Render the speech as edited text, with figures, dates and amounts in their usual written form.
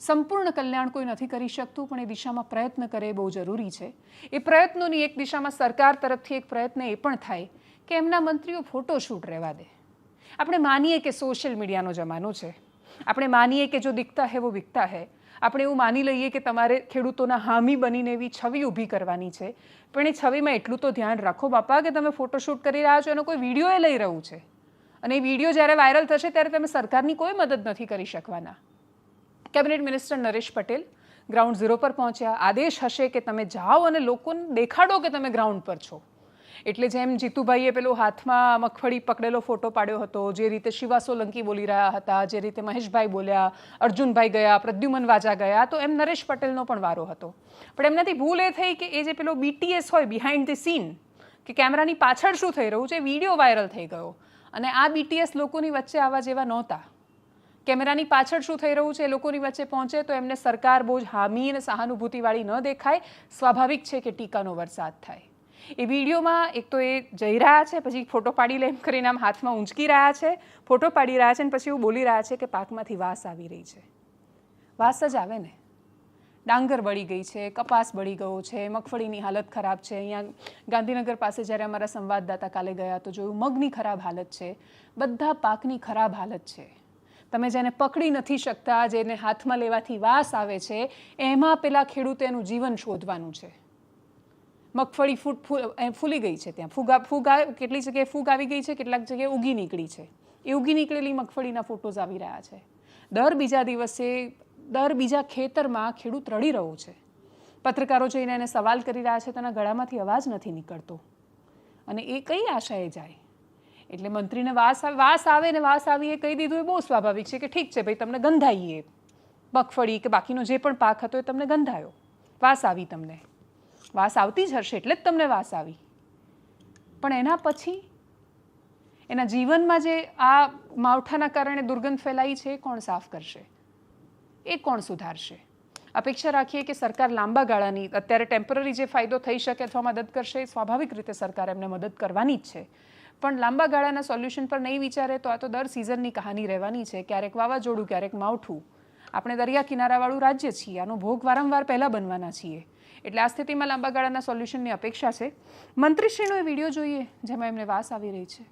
સંપૂર્ણ કલ્યાણ કોઈ નથી કરી શકતું, પણ એ દિશામાં પ્રયત્ન કરે એ બહુ જરૂરી છે. એ પ્રયત્નોની એક દિશામાં સરકાર તરફથી એક પ્રયત્ન એ પણ થાય કે એમના મંત્રીઓ ફોટોશૂટ રહેવા દે. આપણે માનીએ કે સોશિયલ મીડિયાનો જમાનો છે, આપણે માનીએ કે જો દિખતા હે વો બિકતા હે, આપણે એવું માની લઈએ કે તમારે ખેડૂતોના હામી બનીને એવી છબી ઊભી કરવાની છે, પણ એ છબીમાં એટલું તો ધ્યાન રાખો બાપા કે તમે ફોટોશૂટ કરી રહ્યા છો એનો કોઈ વિડીયો એ લઈ રહ્યું છે, અને એ વિડીયો જ્યારે વાયરલ થશે ત્યારે તમે સરકારની કોઈ મદદ નથી કરી શકવાના. Cabinet minister Naresh Patel ground zero પર પહોંચ્યા. આદેશ હશે કે તમે જાઓ અને લોકોને દેખાડો કે તમે ગ્રાઉન્ડ પર છો. એટલે જેમ જીતુભાઈએ પેલો હાથમાં મગફળી પકડેલો ફોટો પાડ્યો હતો, જે રીતે શિવા સોલંકી બોલી રહ્યા હતા, જે રીતે મહેશભાઈ બોલ્યા, અર્જુનભાઈ ગયા, પ્રદ્યુમન વાજા ગયા, તો એમ નરેશ પટેલનો પણ વારો હતો. પણ એમનાથી ભૂલ એ થઈ કે એ જે પેલો BTS હોય, બિહાઇન્ડ ધી સીન, કે કેમેરાની પાછળ શું થઈ રહ્યું છે, વિડીયો વાયરલ થઈ ગયો. અને આ BTS લોકોની વચ્ચે આવા જેવા નહોતા. કેમેરાની પાછળ શું થઈ રહ્યું છે એ લોકોની વચ્ચે પહોંચે તો એમને સરકાર બહુ જ હામી અને સહાનુભૂતિવાળી ન દેખાય. સ્વાભાવિક છે કે ટીકાનો વરસાદ થાય. એ વિડીયોમાં એક તો એ જઈ રહ્યા છે, પછી ફોટો પાડી લે એમ કરીને આમ હાથમાં ઊંચકી રહ્યા છે, ફોટો પાડી રહ્યા છે, અને પછી એવું બોલી રહ્યા છે કે પાકમાંથી વાસ આવી રહી છે. વાસ જ આવે ને. ડાંગર બળી ગઈ છે, કપાસ બળી ગયો છે, મગફળીની હાલત ખરાબ છે. અહીંયા ગાંધીનગર પાસે જ્યારે અમારા સંવાદદાતા કાલે ગયા તો જોયું મગની ખરાબ હાલત છે. બધા પાકની ખરાબ હાલત છે. તમે જેને પકડી નથી શકતા, જેને હાથમાં લેવાથી વાસ આવે છે, એમાં પેલા ખેડૂતે એનું જીવન શોધવાનું છે. મગફળી ફૂલી ગઈ છે, ત્યાં કેટલી જગ્યાએ ફૂગ આવી ગઈ છે, કેટલાક જગ્યાએ ઉગી નીકળી છે. એ ઉગી નીકળેલી મગફળીના ફોટોઝ આવી રહ્યા છે. દર બીજા દિવસે દર બીજા ખેતરમાં ખેડૂત રડી રહ્યો છે. પત્રકારો જઈને એને સવાલ કરી રહ્યા છે, તેના ગળામાંથી અવાજ નથી નીકળતો, અને એ કઈ આશાએ જાય. એટલે મંત્રીને વાસ આવે ને વાસ આવી એ કહી દીધું એ બહુ સ્વાભાવિક છે કે ઠીક છે ભાઈ, તમને ગંધાઈ એ મગફળી કે બાકીનો જે પણ પાક હતો એ તમને ગંધાયો, વાસ આવી. તમને વાસ આવતી જ હશે એટલે જ તમને વાસ આવી. પણ એના પછી એના જીવનમાં જે આ માવઠાના કારણે દુર્ગંધ ફેલાઈ છે એ કોણ સાફ કરશે, એ કોણ સુધારશે? અપેક્ષા રાખીએ કે સરકાર લાંબા ગાળાની, અત્યારે ટેમ્પરરી જે ફાયદો થઈ શકે અથવા મદદ કરશે, સ્વાભાવિક રીતે સરકાર એમને મદદ કરવાની જ છે. પણ લાંબા ગાળાના સોલ્યુશન પર નહીં વિચારે તો આ તો દર સિઝનની કહાની રહેવાની છે. ક્યારેક વાવાઝોડું, ક્યારેક માવઠું. આપણે દરિયા કિનારાવાળું રાજ્ય છીએ, આનો ભોગ વારંવાર પહેલાં બનવાના છીએ. એટલે આ સ્થિતિમાં લાંબા ગાળાના સોલ્યુશનની અપેક્ષા છે. મંત્રીશ્રીનો એ વિડીયો જોઈએ જેમાં એમને વાસ આવી રહી છે.